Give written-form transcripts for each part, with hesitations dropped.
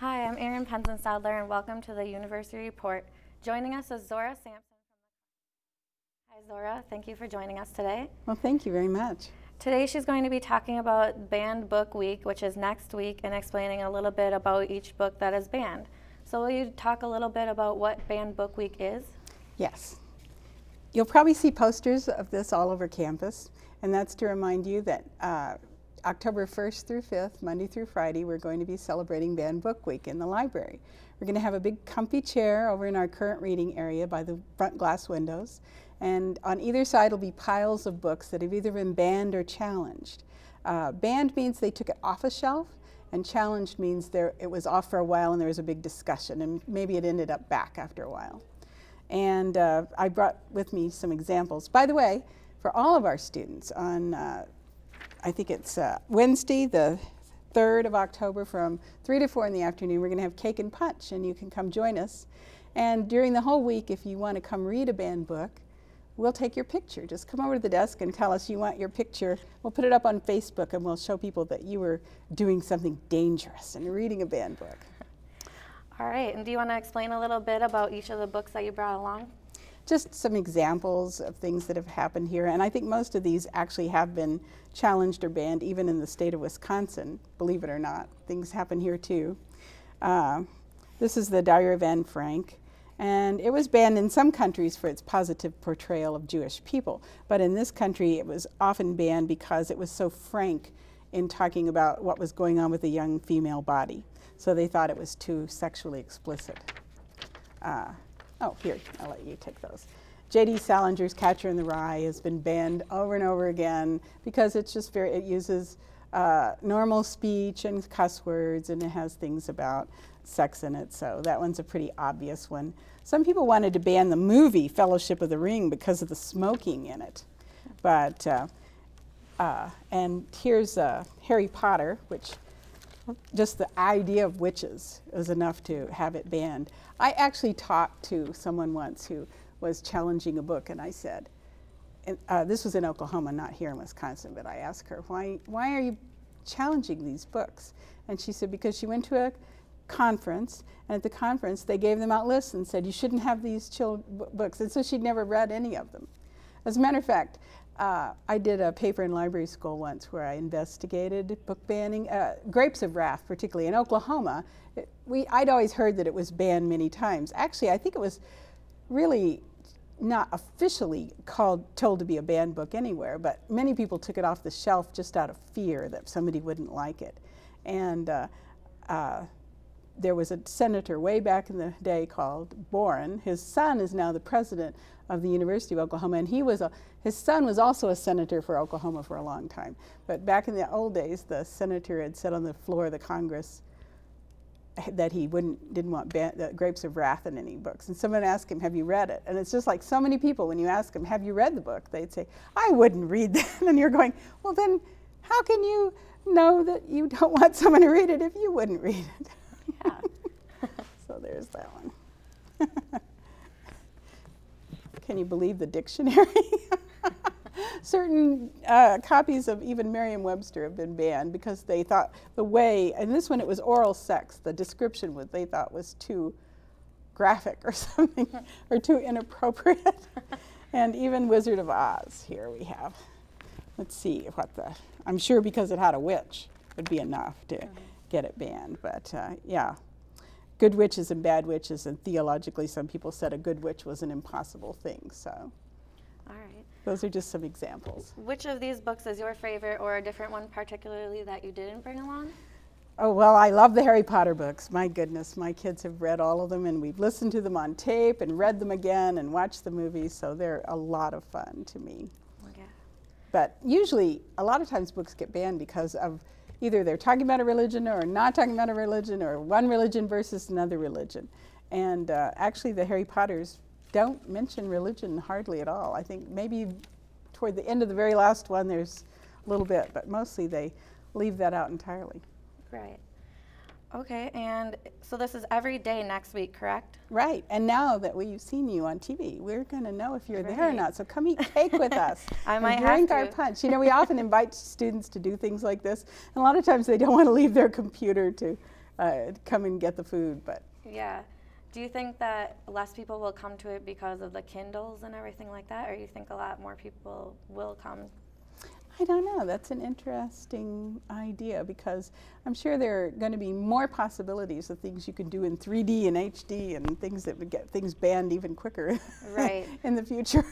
Hi, I'm Erin Penson-Sadler, and welcome to the University Report. Joining us is Zora Sampson. Hi, Zora. Thank you for joining us today. Well, thank you very much. Today she's going to be talking about Banned Book Week, which is next week, and explaining a little bit about each book that is banned. So will you talk a little bit about what Banned Book Week is? Yes. You'll probably see posters of this all over campus, and that's to remind you that October 1st through 5th, Monday through Friday, we're going to be celebrating Banned Book Week in the library. We're going to have a big comfy chair over in our current reading area by the front glass windows, and on either side will be piles of books that have either been banned or challenged. Banned means they took it off a shelf, and challenged means it was off for a while and there was a big discussion, and maybe it ended up back after a while. And I brought with me some examples. By the way, for all of our students on I think it's Wednesday, the 3rd of October from 3 to 4 in the afternoon, we're going to have cake and punch, and you can come join us. And during the whole week, if you want to come read a banned book, we'll take your picture. Just come over to the desk and tell us you want your picture. We'll put it up on Facebook, and we'll show people that you were doing something dangerous and reading a banned book. All right, and do you want to explain a little bit about each of the books that you brought along? Just some examples of things that have happened here, and I think most of these actually have been challenged or banned, even in the state of Wisconsin, believe it or not. Things happen here too. This is the Diary of Anne Frank, and it was banned in some countries for its positive portrayal of Jewish people, but in this country it was often banned because it was so frank in talking about what was going on with a young female body. So they thought it was too sexually explicit. Oh, here, I'll let you take those. J.D. Salinger's Catcher in the Rye has been banned over and over again because it's just it uses normal speech and cuss words, and it has things about sex in it, so that one's a pretty obvious one. Some people wanted to ban the movie Fellowship of the Ring because of the smoking in it. But, and here's Harry Potter, which just the idea of witches is enough to have it banned. I actually talked to someone once who was challenging a book, and I said, and, this was in Oklahoma, not here in Wisconsin, but I asked her, why are you challenging these books? And she said, because she went to a conference, and at the conference they gave them out lists and said, you shouldn't have these books, and so she'd never read any of them. As a matter of fact, I did a paper in library school once where I investigated book banning, Grapes of Wrath particularly. In Oklahoma, I'd always heard that it was banned many times. Actually, I think it was really not officially told to be a banned book anywhere, but many people took it off the shelf just out of fear that somebody wouldn't like it. And there was a senator way back in the day called Boren. His son is now the president of the University of Oklahoma, and his son was also a senator for Oklahoma for a long time. But back in the old days, the senator had said on the floor of the Congress that he didn't want the Grapes of Wrath in any books. And someone asked him, have you read it? And it's just like so many people, when you ask them, have you read the book? They'd say, I wouldn't read that. And you're going, well then, how can you know that you don't want someone to read it if you wouldn't read it? Yeah. So there's that one. Can you believe the dictionary? Certain copies of even Merriam-Webster have been banned because they thought the way, and this one it was oral sex, the description they thought was too graphic or something, or too inappropriate. And even Wizard of Oz, here we have. Let's see I'm sure because it had a witch would be enough to get it banned, but yeah. Good witches and bad witches, and theologically some people said a good witch was an impossible thing, so. All right. Those are just some examples. Which of these books is your favorite, or a different one particularly that you didn't bring along? Oh, well, I love the Harry Potter books. My goodness, my kids have read all of them, and we've listened to them on tape and read them again and watched the movies, so they're a lot of fun to me. Okay. But usually, a lot of times books get banned because of either they're talking about a religion or not talking about a religion, or one religion versus another religion. And actually the Harry Potters don't mention religion hardly at all. I think maybe toward the end of the very last one there's a little bit, but mostly they leave that out entirely. Right. Okay, and so this is every day next week, correct? Right, and now that we've seen you on TV, we're going to know if you're there or not. So come eat cake with us. I might and drink have our punch. You know, we often invite students to do things like this, and a lot of times they don't want to leave their computer to come and get the food. But yeah. Do you think that less people will come to it because of the Kindles and everything like that, or you think a lot more people will come? I don't know. That's an interesting idea, because I'm sure there are going to be more possibilities of things you can do in 3D and HD and things that would get things banned even quicker right. in the future.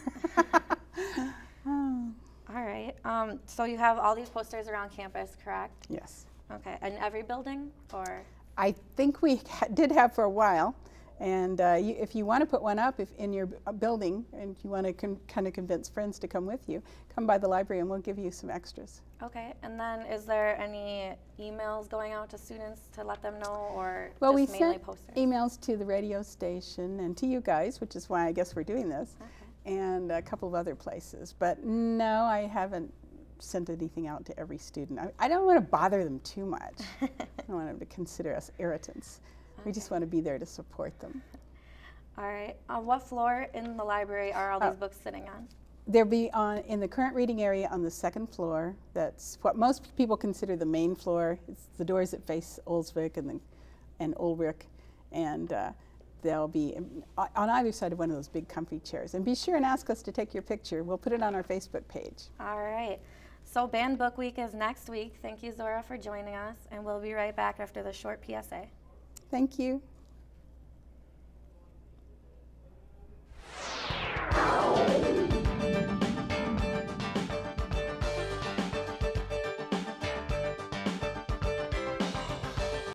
Oh. All right. So you have all these posters around campus, correct? Yes. Okay. In every building, or? I think we did have for a while. And if you want to put one up in your building, and if you want to kind of convince friends to come with you, come by the library and we'll give you some extras. Okay, and then is there any emails going out to students to let them know, or well, just we mainly sent posters? emails to the radio station and to you guys, which is why I guess we're doing this, Okay. and a couple of other places. But no, I haven't sent anything out to every student. I don't want to bother them too much. I don't want them to consider us irritants. We just want to be there to support them. All right. On what floor in the library are all these books sitting on? They'll be in the current reading area on the second floor. That's what most people consider the main floor. It's the doors that face Olsvik and Ulrich, and they'll be on either side of one of those big comfy chairs. And be sure and ask us to take your picture. We'll put it on our Facebook page. All right. So Band Book Week is next week. Thank you, Zora, for joining us, and we'll be right back after the short PSA. Thank you.